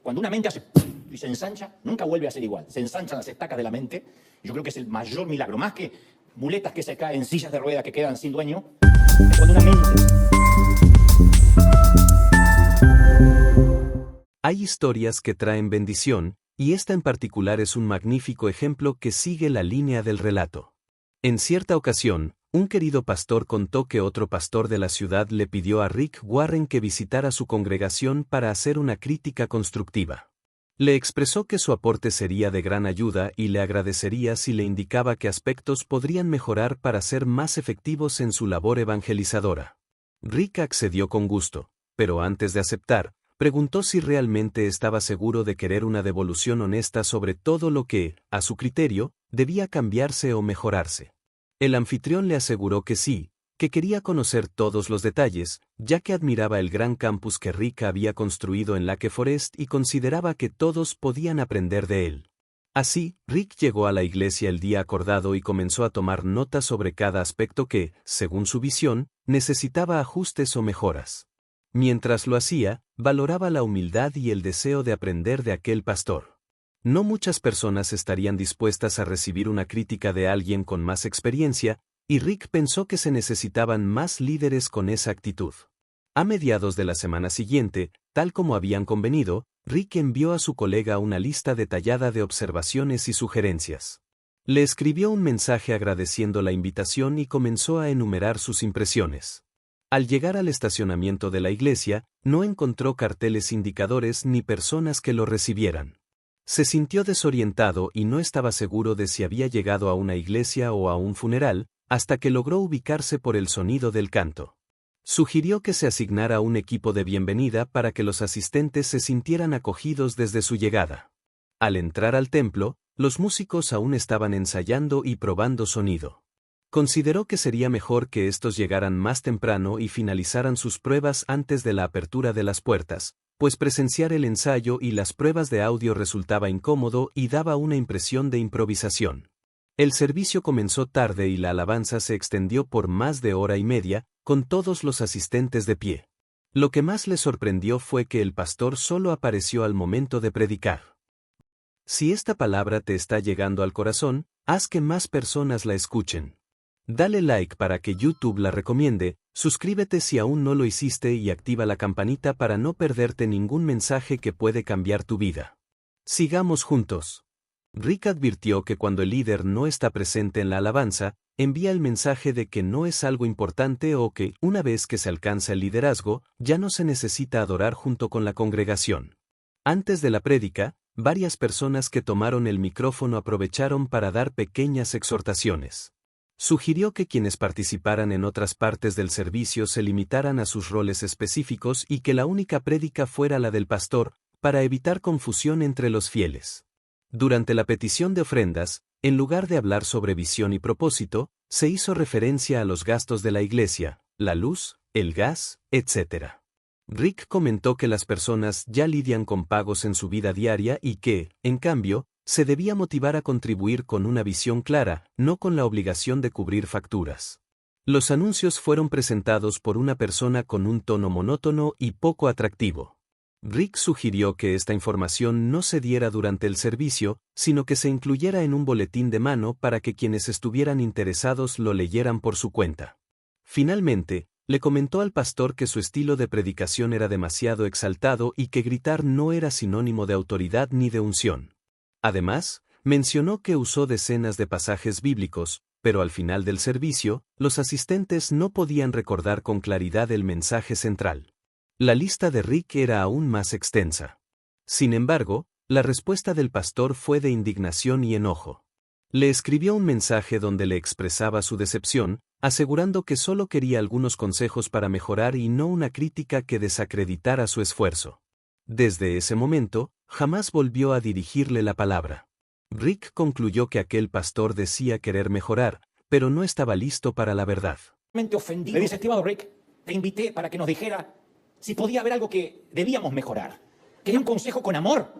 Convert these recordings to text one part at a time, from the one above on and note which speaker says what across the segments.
Speaker 1: Cuando una mente hace y se ensancha, nunca vuelve a ser igual. Se ensanchan las estacas de la mente. Y yo creo que es el mayor milagro. Más que muletas que se caen, sillas de ruedas que quedan sin dueño. Es cuando una mente...
Speaker 2: Hay historias que traen bendición, y esta en particular es un magnífico ejemplo que sigue la línea del relato. En cierta ocasión, un querido pastor contó que otro pastor de la ciudad le pidió a Rick Warren que visitara su congregación para hacer una crítica constructiva. Le expresó que su aporte sería de gran ayuda y le agradecería si le indicaba qué aspectos podrían mejorar para ser más efectivos en su labor evangelizadora. Rick accedió con gusto, pero antes de aceptar, preguntó si realmente estaba seguro de querer una devolución honesta sobre todo lo que, a su criterio, debía cambiarse o mejorarse. El anfitrión le aseguró que sí, que quería conocer todos los detalles, ya que admiraba el gran campus que Rick había construido en Lake Forest y consideraba que todos podían aprender de él. Así, Rick llegó a la iglesia el día acordado y comenzó a tomar notas sobre cada aspecto que, según su visión, necesitaba ajustes o mejoras. Mientras lo hacía, valoraba la humildad y el deseo de aprender de aquel pastor. No muchas personas estarían dispuestas a recibir una crítica de alguien con más experiencia, y Rick pensó que se necesitaban más líderes con esa actitud. A mediados de la semana siguiente, tal como habían convenido, Rick envió a su colega una lista detallada de observaciones y sugerencias. Le escribió un mensaje agradeciendo la invitación y comenzó a enumerar sus impresiones. Al llegar al estacionamiento de la iglesia, no encontró carteles indicadores ni personas que lo recibieran. Se sintió desorientado y no estaba seguro de si había llegado a una iglesia o a un funeral, hasta que logró ubicarse por el sonido del canto. Sugirió que se asignara un equipo de bienvenida para que los asistentes se sintieran acogidos desde su llegada. Al entrar al templo, los músicos aún estaban ensayando y probando sonido. Consideró que sería mejor que estos llegaran más temprano y finalizaran sus pruebas antes de la apertura de las puertas, pues presenciar el ensayo y las pruebas de audio resultaba incómodo y daba una impresión de improvisación. El servicio comenzó tarde y la alabanza se extendió por más de hora y media, con todos los asistentes de pie. Lo que más le sorprendió fue que el pastor solo apareció al momento de predicar. Si esta palabra te está llegando al corazón, haz que más personas la escuchen. Dale like para que YouTube la recomiende, suscríbete si aún no lo hiciste y activa la campanita para no perderte ningún mensaje que puede cambiar tu vida. Sigamos juntos. Rick advirtió que cuando el líder no está presente en la alabanza, envía el mensaje de que no es algo importante o que, una vez que se alcanza el liderazgo, ya no se necesita adorar junto con la congregación. Antes de la prédica, varias personas que tomaron el micrófono aprovecharon para dar pequeñas exhortaciones. Sugirió que quienes participaran en otras partes del servicio se limitaran a sus roles específicos y que la única prédica fuera la del pastor, para evitar confusión entre los fieles. Durante la petición de ofrendas, en lugar de hablar sobre visión y propósito, se hizo referencia a los gastos de la iglesia, la luz, el gas, etc. Rick comentó que las personas ya lidian con pagos en su vida diaria y que, en cambio, se debía motivar a contribuir con una visión clara, no con la obligación de cubrir facturas. Los anuncios fueron presentados por una persona con un tono monótono y poco atractivo. Rick sugirió que esta información no se diera durante el servicio, sino que se incluyera en un boletín de mano para que quienes estuvieran interesados lo leyeran por su cuenta. Finalmente, le comentó al pastor que su estilo de predicación era demasiado exaltado y que gritar no era sinónimo de autoridad ni de unción. Además, mencionó que usó decenas de pasajes bíblicos, pero al final del servicio, los asistentes no podían recordar con claridad el mensaje central. La lista de Rick era aún más extensa. Sin embargo, la respuesta del pastor fue de indignación y enojo. Le escribió un mensaje donde le expresaba su decepción, asegurando que solo quería algunos consejos para mejorar y no una crítica que desacreditara su esfuerzo. Desde ese momento, jamás volvió a dirigirle la palabra. Rick concluyó que aquel pastor decía querer mejorar, pero no estaba listo para la verdad.
Speaker 1: Ofendido. Le dice, estimado Rick, te invité para que nos dijera si podía haber algo que debíamos mejorar. Quería un consejo con amor.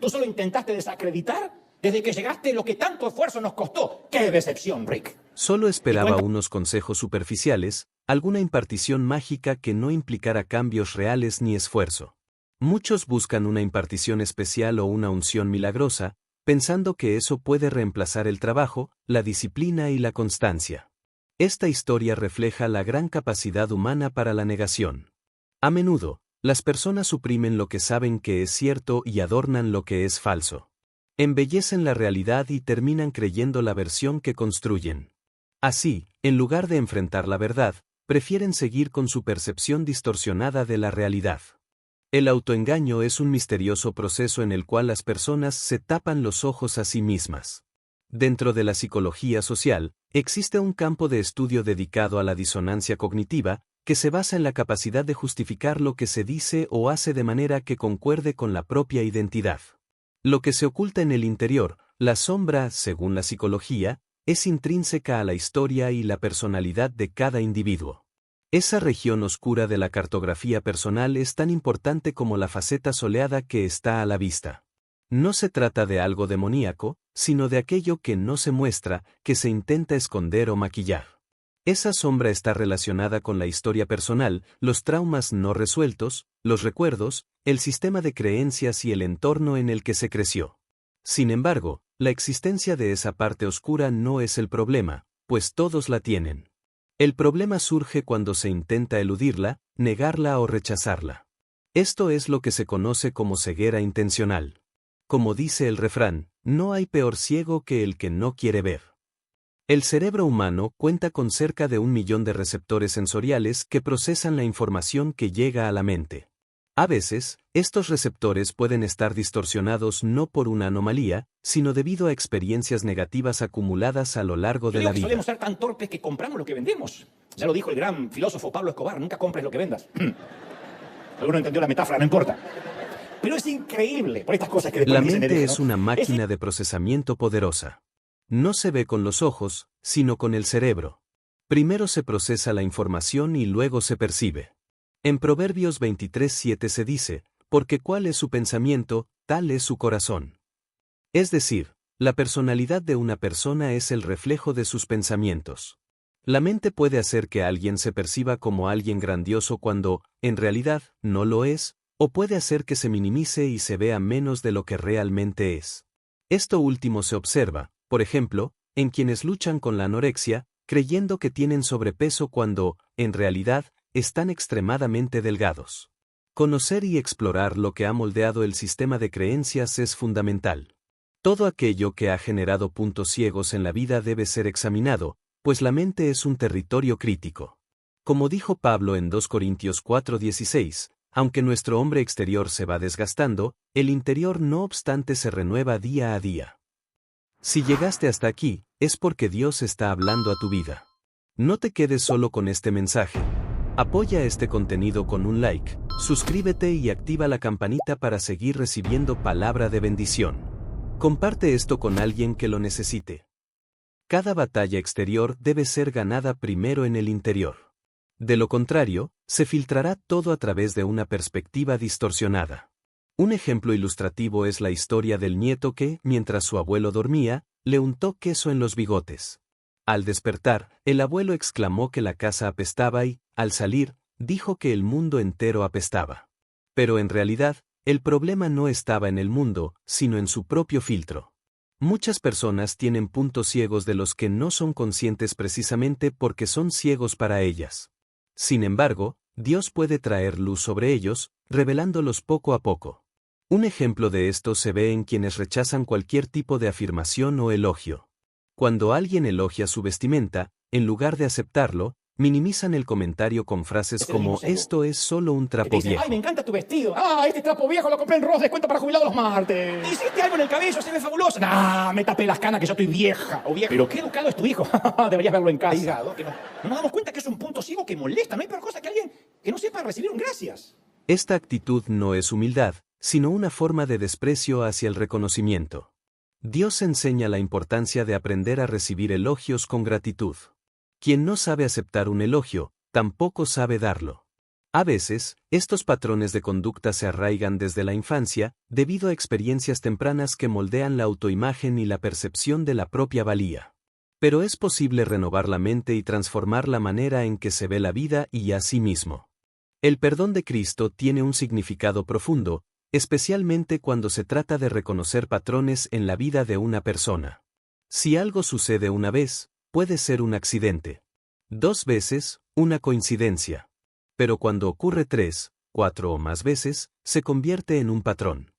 Speaker 1: Tú solo intentaste desacreditar desde que llegaste lo que tanto esfuerzo nos costó. ¡Qué decepción, Rick!
Speaker 2: Solo esperaba unos consejos superficiales, alguna impartición mágica que no implicara cambios reales ni esfuerzo. Muchos buscan una impartición especial o una unción milagrosa, pensando que eso puede reemplazar el trabajo, la disciplina y la constancia. Esta historia refleja la gran capacidad humana para la negación. A menudo, las personas suprimen lo que saben que es cierto y adornan lo que es falso. Embellecen la realidad y terminan creyendo la versión que construyen. Así, en lugar de enfrentar la verdad, prefieren seguir con su percepción distorsionada de la realidad. El autoengaño es un misterioso proceso en el cual las personas se tapan los ojos a sí mismas. Dentro de la psicología social, existe un campo de estudio dedicado a la disonancia cognitiva, que se basa en la capacidad de justificar lo que se dice o hace de manera que concuerde con la propia identidad. Lo que se oculta en el interior, la sombra, según la psicología, es intrínseca a la historia y la personalidad de cada individuo. Esa región oscura de la cartografía personal es tan importante como la faceta soleada que está a la vista. No se trata de algo demoníaco, sino de aquello que no se muestra, que se intenta esconder o maquillar. Esa sombra está relacionada con la historia personal, los traumas no resueltos, los recuerdos, el sistema de creencias y el entorno en el que se creció. Sin embargo, la existencia de esa parte oscura no es el problema, pues todos la tienen. El problema surge cuando se intenta eludirla, negarla o rechazarla. Esto es lo que se conoce como ceguera intencional. Como dice el refrán, no hay peor ciego que el que no quiere ver. El cerebro humano cuenta con cerca de 1 millón de receptores sensoriales que procesan la información que llega a la mente. A veces, estos receptores pueden estar distorsionados no por una anomalía, sino debido a experiencias negativas acumuladas a lo largo de la vida.
Speaker 1: Solemos ser tan torpes que compramos lo que vendemos. Ya lo dijo el gran filósofo Pablo Escobar, nunca compres lo que vendas. Alguno entendió la metáfora, no importa. Pero es increíble por estas cosas que después
Speaker 2: La
Speaker 1: dicen
Speaker 2: mente
Speaker 1: hereje,
Speaker 2: es
Speaker 1: ¿no?
Speaker 2: una máquina de procesamiento poderosa. No se ve con los ojos, sino con el cerebro. Primero se procesa la información y luego se percibe. En Proverbios 23:7 se dice, porque cuál es su pensamiento, tal es su corazón. Es decir, la personalidad de una persona es el reflejo de sus pensamientos. La mente puede hacer que alguien se perciba como alguien grandioso cuando, en realidad, no lo es, o puede hacer que se minimice y se vea menos de lo que realmente es. Esto último se observa, por ejemplo, en quienes luchan con la anorexia, creyendo que tienen sobrepeso cuando, en realidad, están extremadamente delgados. Conocer y explorar lo que ha moldeado el sistema de creencias es fundamental. Todo aquello que ha generado puntos ciegos en la vida debe ser examinado, pues la mente es un territorio crítico. Como dijo Pablo en 2 Corintios 4:16, aunque nuestro hombre exterior se va desgastando, el interior no obstante se renueva día a día. Si llegaste hasta aquí, es porque Dios está hablando a tu vida. No te quedes solo con este mensaje. Apoya este contenido con un like, suscríbete y activa la campanita para seguir recibiendo palabra de bendición. Comparte esto con alguien que lo necesite. Cada batalla exterior debe ser ganada primero en el interior. De lo contrario, se filtrará todo a través de una perspectiva distorsionada. Un ejemplo ilustrativo es la historia del nieto que, mientras su abuelo dormía, le untó queso en los bigotes. Al despertar, el abuelo exclamó que la casa apestaba y, al salir, dijo que el mundo entero apestaba. Pero en realidad, el problema no estaba en el mundo, sino en su propio filtro. Muchas personas tienen puntos ciegos de los que no son conscientes precisamente porque son ciegos para ellas. Sin embargo, Dios puede traer luz sobre ellos, revelándolos poco a poco. Un ejemplo de esto se ve en quienes rechazan cualquier tipo de afirmación o elogio. Cuando alguien elogia su vestimenta, en lugar de aceptarlo, minimizan el comentario con frases como esto es solo un trapo
Speaker 1: dicen,
Speaker 2: viejo.
Speaker 1: ¡ay, me encanta tu vestido! ¡Ah, este trapo viejo lo compré en Ross, descuento para jubilados los martes! ¿Hiciste algo en el cabello? Se ve fabuloso. ¡Ah, me tapé las canas que yo estoy vieja o viejo! Pero qué educado es tu hijo. Deberías verlo en casa. Que no nos damos cuenta que es un punto ciego que molesta. No hay peor cosa que alguien que no sepa recibir un gracias.
Speaker 2: Esta actitud no es humildad, sino una forma de desprecio hacia el reconocimiento. Dios enseña la importancia de aprender a recibir elogios con gratitud. Quien no sabe aceptar un elogio, tampoco sabe darlo. A veces, estos patrones de conducta se arraigan desde la infancia, debido a experiencias tempranas que moldean la autoimagen y la percepción de la propia valía. Pero es posible renovar la mente y transformar la manera en que se ve la vida y a sí mismo. El perdón de Cristo tiene un significado profundo, especialmente cuando se trata de reconocer patrones en la vida de una persona. Si algo sucede una vez, puede ser un accidente. 2 veces, una coincidencia. Pero cuando ocurre 3, 4 o más veces, se convierte en un patrón.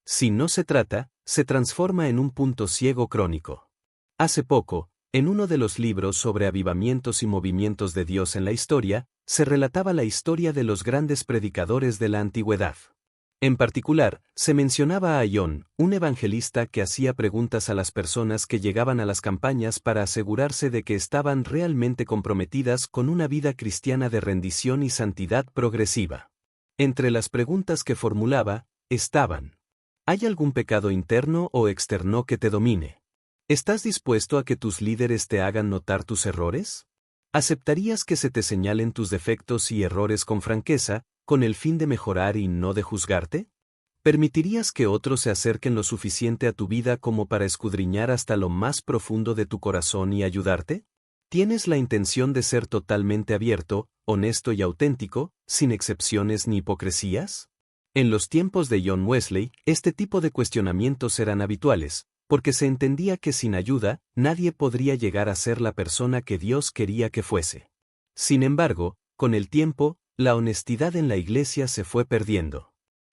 Speaker 2: Si no se trata, se transforma en un punto ciego crónico. Hace poco, en uno de los libros sobre avivamientos y movimientos de Dios en la historia, se relataba la historia de los grandes predicadores de la antigüedad. En particular, se mencionaba a Ión, un evangelista que hacía preguntas a las personas que llegaban a las campañas para asegurarse de que estaban realmente comprometidas con una vida cristiana de rendición y santidad progresiva. Entre las preguntas que formulaba, estaban: ¿hay algún pecado interno o externo que te domine? ¿Estás dispuesto a que tus líderes te hagan notar tus errores? ¿Aceptarías que se te señalen tus defectos y errores con franqueza, con el fin de mejorar y no de juzgarte? ¿Permitirías que otros se acerquen lo suficiente a tu vida como para escudriñar hasta lo más profundo de tu corazón y ayudarte? ¿Tienes la intención de ser totalmente abierto, honesto y auténtico, sin excepciones ni hipocresías? En los tiempos de John Wesley, este tipo de cuestionamientos eran habituales, porque se entendía que sin ayuda, nadie podría llegar a ser la persona que Dios quería que fuese. Sin embargo, con el tiempo, la honestidad en la iglesia se fue perdiendo.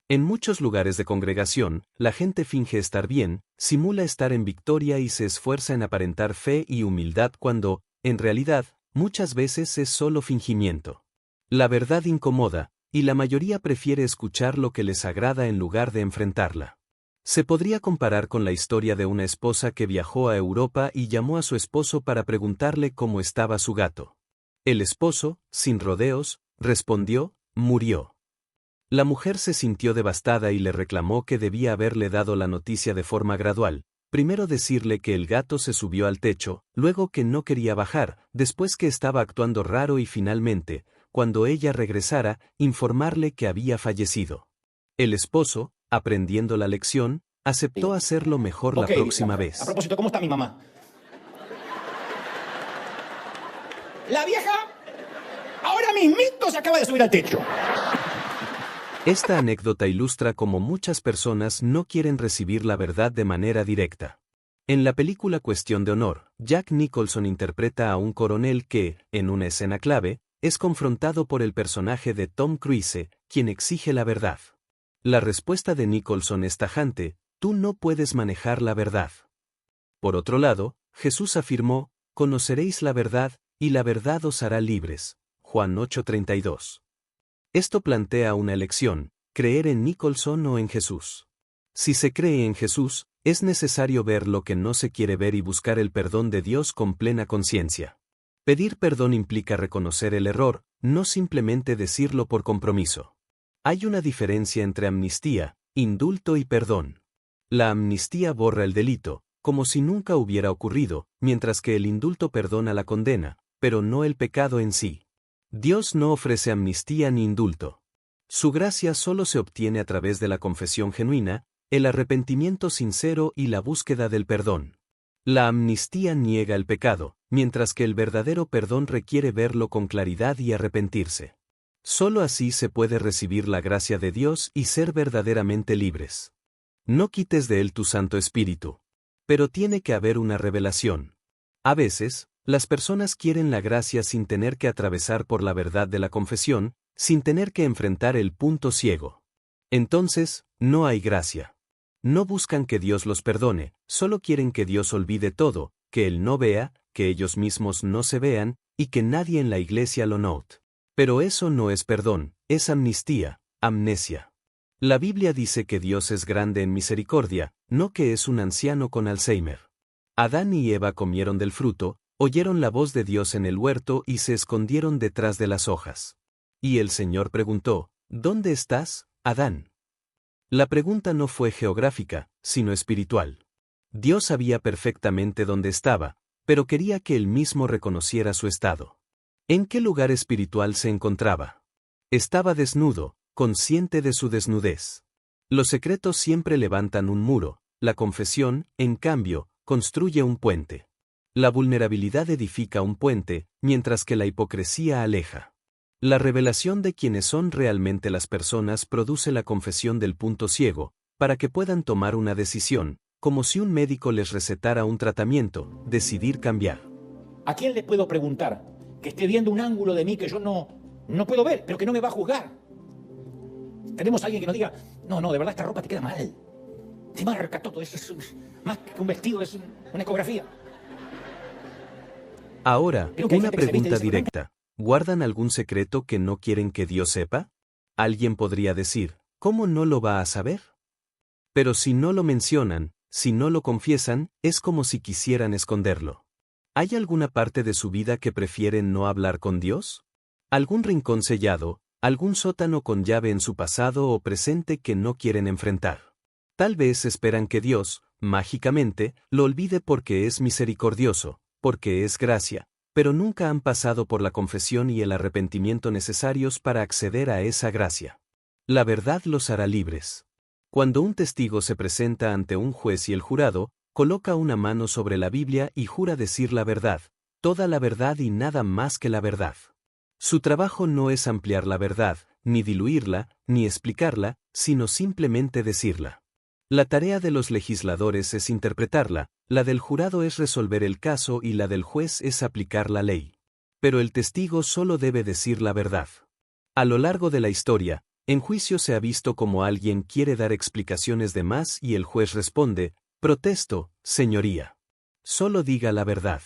Speaker 2: En muchos lugares de congregación, la gente finge estar bien, simula estar en victoria y se esfuerza en aparentar fe y humildad cuando, en realidad, muchas veces es solo fingimiento. La verdad incomoda, y la mayoría prefiere escuchar lo que les agrada en lugar de enfrentarla. Se podría comparar con la historia de una esposa que viajó a Europa y llamó a su esposo para preguntarle cómo estaba su gato. El esposo, sin rodeos, respondió: murió. La mujer se sintió devastada y le reclamó que debía haberle dado la noticia de forma gradual, primero decirle que el gato se subió al techo, luego que no quería bajar, después que estaba actuando raro y finalmente, cuando ella regresara, informarle que había fallecido. El esposo, aprendiendo la lección, aceptó hacerlo mejor la próxima vez.
Speaker 1: A propósito, ¿cómo está mi mamá? La vieja ahora mismito se acaba de subir al techo.
Speaker 2: Esta anécdota ilustra cómo muchas personas no quieren recibir la verdad de manera directa. En la película Cuestión de Honor, Jack Nicholson interpreta a un coronel que, en una escena clave, es confrontado por el personaje de Tom Cruise, quien exige la verdad. La respuesta de Nicholson es tajante: tú no puedes manejar la verdad. Por otro lado, Jesús afirmó: conoceréis la verdad, y la verdad os hará libres. Juan 8:32. Esto plantea una elección: creer en Nicholson o en Jesús. Si se cree en Jesús, es necesario ver lo que no se quiere ver y buscar el perdón de Dios con plena conciencia. Pedir perdón implica reconocer el error, no simplemente decirlo por compromiso. Hay una diferencia entre amnistía, indulto y perdón. La amnistía borra el delito, como si nunca hubiera ocurrido, mientras que el indulto perdona la condena, pero no el pecado en sí. Dios no ofrece amnistía ni indulto. Su gracia solo se obtiene a través de la confesión genuina, el arrepentimiento sincero y la búsqueda del perdón. La amnistía niega el pecado, mientras que el verdadero perdón requiere verlo con claridad y arrepentirse. Solo así se puede recibir la gracia de Dios y ser verdaderamente libres. No quites de Él tu Santo Espíritu. Pero tiene que haber una revelación. A veces, las personas quieren la gracia sin tener que atravesar por la verdad de la confesión, sin tener que enfrentar el punto ciego. Entonces, no hay gracia. No buscan que Dios los perdone, solo quieren que Dios olvide todo, que Él no vea, que ellos mismos no se vean, y que nadie en la iglesia lo note. Pero eso no es perdón, es amnistía, amnesia. La Biblia dice que Dios es grande en misericordia, no que es un anciano con Alzheimer. Adán y Eva comieron del fruto, oyeron la voz de Dios en el huerto y se escondieron detrás de las hojas. Y el Señor preguntó: ¿dónde estás, Adán? La pregunta no fue geográfica, sino espiritual. Dios sabía perfectamente dónde estaba, pero quería que él mismo reconociera su estado. ¿En qué lugar espiritual se encontraba? Estaba desnudo, consciente de su desnudez. Los secretos siempre levantan un muro, la confesión, en cambio, construye un puente. La vulnerabilidad edifica un puente, mientras que la hipocresía aleja. La revelación de quiénes son realmente las personas produce la confesión del punto ciego, para que puedan tomar una decisión, como si un médico les recetara un tratamiento, decidir cambiar.
Speaker 1: ¿A quién le puedo preguntar que esté viendo un ángulo de mí que yo no puedo ver, pero que no me va a juzgar? Tenemos a alguien que nos diga, no, de verdad esta ropa te queda mal. Te marca todo, más que un vestido, es una ecografía.
Speaker 2: Ahora,
Speaker 1: Creo que hay
Speaker 2: una
Speaker 1: gente que se viste
Speaker 2: pregunta
Speaker 1: de esa manera.
Speaker 2: directa. ¿Guardan algún secreto que no quieren que Dios sepa? Alguien podría decir, ¿cómo no lo va a saber? Pero si no lo mencionan, si no lo confiesan, es como si quisieran esconderlo. ¿Hay alguna parte de su vida que prefieren no hablar con Dios? ¿Algún rincón sellado, algún sótano con llave en su pasado o presente que no quieren enfrentar? Tal vez esperan que Dios, mágicamente, lo olvide porque es misericordioso, porque es gracia, pero nunca han pasado por la confesión y el arrepentimiento necesarios para acceder a esa gracia. La verdad los hará libres. Cuando un testigo se presenta ante un juez y el jurado, coloca una mano sobre la Biblia y jura decir la verdad, toda la verdad y nada más que la verdad. Su trabajo no es ampliar la verdad, ni diluirla, ni explicarla, sino simplemente decirla. La tarea de los legisladores es interpretarla, la del jurado es resolver el caso y la del juez es aplicar la ley. Pero el testigo solo debe decir la verdad. A lo largo de la historia, en juicio se ha visto como alguien quiere dar explicaciones de más y el juez responde, protesto, señoría. Solo diga la verdad.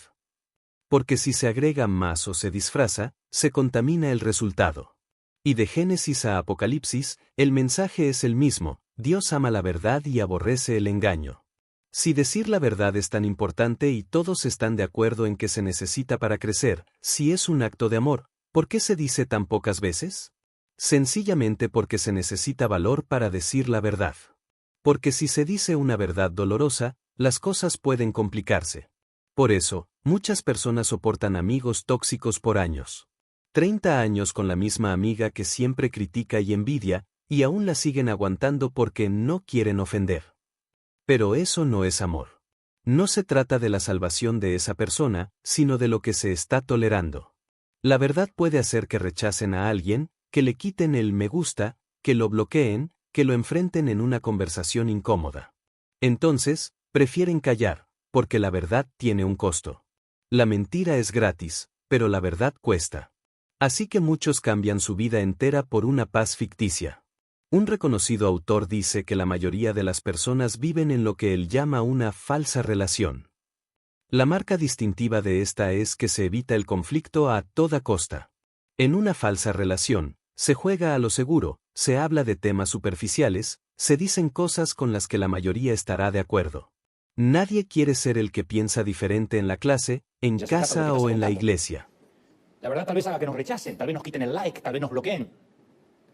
Speaker 2: Porque si se agrega más o se disfraza, se contamina el resultado. Y de Génesis a Apocalipsis, el mensaje es el mismo, Dios ama la verdad y aborrece el engaño. Si decir la verdad es tan importante y todos están de acuerdo en que se necesita para crecer, si es un acto de amor, ¿por qué se dice tan pocas veces? Sencillamente porque se necesita valor para decir la verdad. Porque si se dice una verdad dolorosa, las cosas pueden complicarse. Por eso, muchas personas soportan amigos tóxicos por años. 30 años con la misma amiga que siempre critica y envidia, y aún la siguen aguantando porque no quieren ofender. Pero eso no es amor. No se trata de la salvación de esa persona, sino de lo que se está tolerando. La verdad puede hacer que rechacen a alguien, que le quiten el me gusta, que lo bloqueen, que lo enfrenten en una conversación incómoda. Entonces, prefieren callar, porque la verdad tiene un costo. La mentira es gratis, pero la verdad cuesta. Así que muchos cambian su vida entera por una paz ficticia. Un reconocido autor dice que la mayoría de las personas viven en lo que él llama una falsa relación. La marca distintiva de esta es que se evita el conflicto a toda costa. En una falsa relación, se juega a lo seguro, se habla de temas superficiales, se dicen cosas con las que la mayoría estará de acuerdo. Nadie quiere ser el que piensa diferente en la clase, en
Speaker 1: Ya se trata de
Speaker 2: casa
Speaker 1: lo que
Speaker 2: o
Speaker 1: estás
Speaker 2: en la
Speaker 1: contando.
Speaker 2: iglesia.
Speaker 1: La verdad tal vez haga que nos rechacen, tal vez nos quiten el like, tal vez nos bloqueen,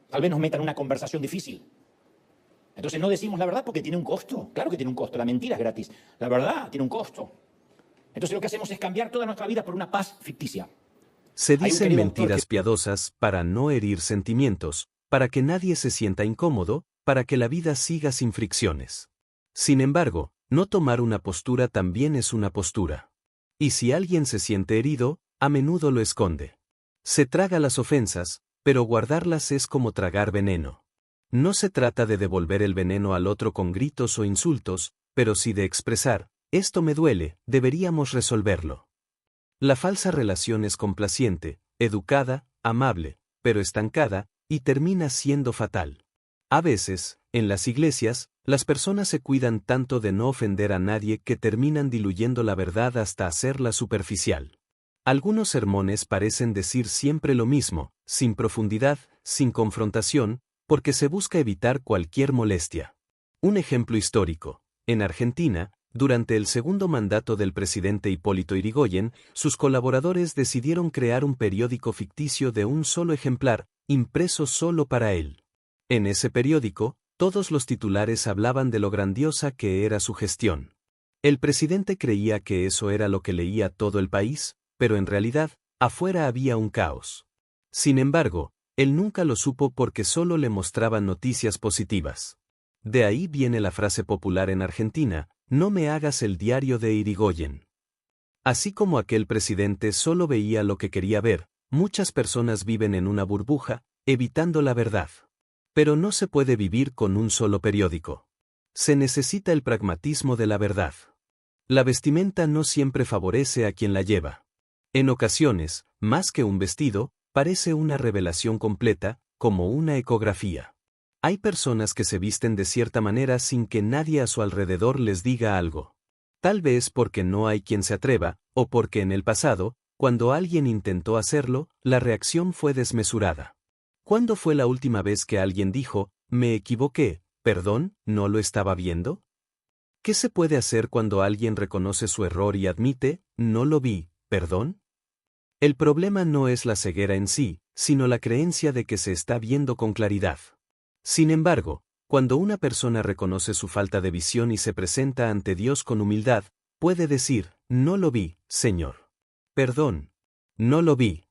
Speaker 1: tal vez nos metan en una conversación difícil. Entonces no decimos la verdad porque tiene un costo. Claro que tiene un costo, la mentira es gratis. La verdad tiene un costo. Entonces lo que hacemos es cambiar toda nuestra vida por una paz ficticia.
Speaker 2: Se
Speaker 1: Hay un
Speaker 2: dicen
Speaker 1: querido autor
Speaker 2: mentiras
Speaker 1: que...
Speaker 2: piadosas para no herir sentimientos, para que nadie se sienta incómodo, para que la vida siga sin fricciones. Sin embargo, no tomar una postura también es una postura. Y si alguien se siente herido, a menudo lo esconde. Se traga las ofensas, pero guardarlas es como tragar veneno. No se trata de devolver el veneno al otro con gritos o insultos, pero sí de expresar, esto me duele, deberíamos resolverlo. La falsa relación es complaciente, educada, amable, pero estancada, y termina siendo fatal. A veces, en las iglesias, las personas se cuidan tanto de no ofender a nadie que terminan diluyendo la verdad hasta hacerla superficial. Algunos sermones parecen decir siempre lo mismo, sin profundidad, sin confrontación, porque se busca evitar cualquier molestia. Un ejemplo histórico. En Argentina, durante el segundo mandato del presidente Hipólito Yrigoyen, sus colaboradores decidieron crear un periódico ficticio de un solo ejemplar, impreso solo para él. En ese periódico, todos los titulares hablaban de lo grandiosa que era su gestión. El presidente creía que eso era lo que leía todo el país, pero en realidad, afuera había un caos. Sin embargo, él nunca lo supo porque solo le mostraban noticias positivas. De ahí viene la frase popular en Argentina, no me hagas el diario de Yrigoyen. Así como aquel presidente solo veía lo que quería ver, Muchas personas viven en una burbuja, evitando la verdad. Pero no se puede vivir con un solo periódico. Se necesita el pragmatismo de la verdad. La vestimenta no siempre favorece a quien la lleva. En ocasiones, más que un vestido, parece una revelación completa, como una ecografía. Hay personas que se visten de cierta manera sin que nadie a su alrededor les diga algo. Tal vez porque no hay quien se atreva, o porque en el pasado, cuando alguien intentó hacerlo, la reacción fue desmesurada. ¿Cuándo fue la última vez que alguien dijo, me equivoqué, perdón, no lo estaba viendo? ¿Qué se puede hacer cuando alguien reconoce su error y admite, no lo vi, perdón? El problema no es la ceguera en sí, sino la creencia de que se está viendo con claridad. Sin embargo, cuando una persona reconoce su falta de visión y se presenta ante Dios con humildad, puede decir, no lo vi, Señor. Perdón. No lo vi.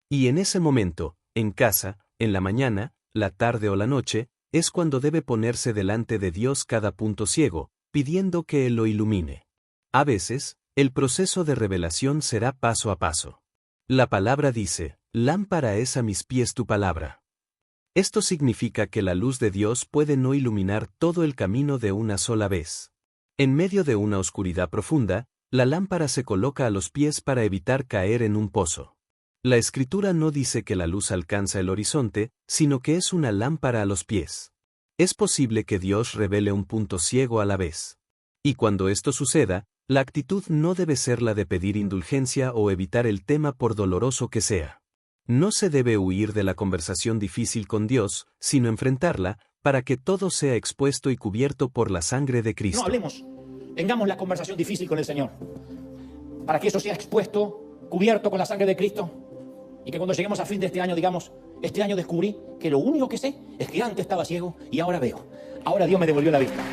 Speaker 2: Y en ese momento, en casa, en la mañana, la tarde o la noche, es cuando debe ponerse delante de Dios cada punto ciego, pidiendo que Él lo ilumine. A veces, el proceso de revelación será paso a paso. La palabra dice, lámpara es a mis pies tu palabra. Esto significa que la luz de Dios puede no iluminar todo el camino de una sola vez. En medio de una oscuridad profunda, la lámpara se coloca a los pies para evitar caer en un pozo. La Escritura no dice que la luz alcanza el horizonte, sino que es una lámpara a los pies. Es posible que Dios revele un punto ciego a la vez. Y cuando esto suceda, la actitud no debe ser la de pedir indulgencia o evitar el tema por doloroso que sea. No se debe huir de la conversación difícil con Dios, sino enfrentarla, para que todo sea expuesto y cubierto por la sangre de Cristo.
Speaker 1: No hablemos, tengamos la conversación difícil con el Señor, para que eso sea expuesto, cubierto con la sangre de Cristo, y que cuando lleguemos a fin de este año digamos, este año descubrí que lo único que sé es que antes estaba ciego y ahora veo. Ahora Dios me devolvió la vista.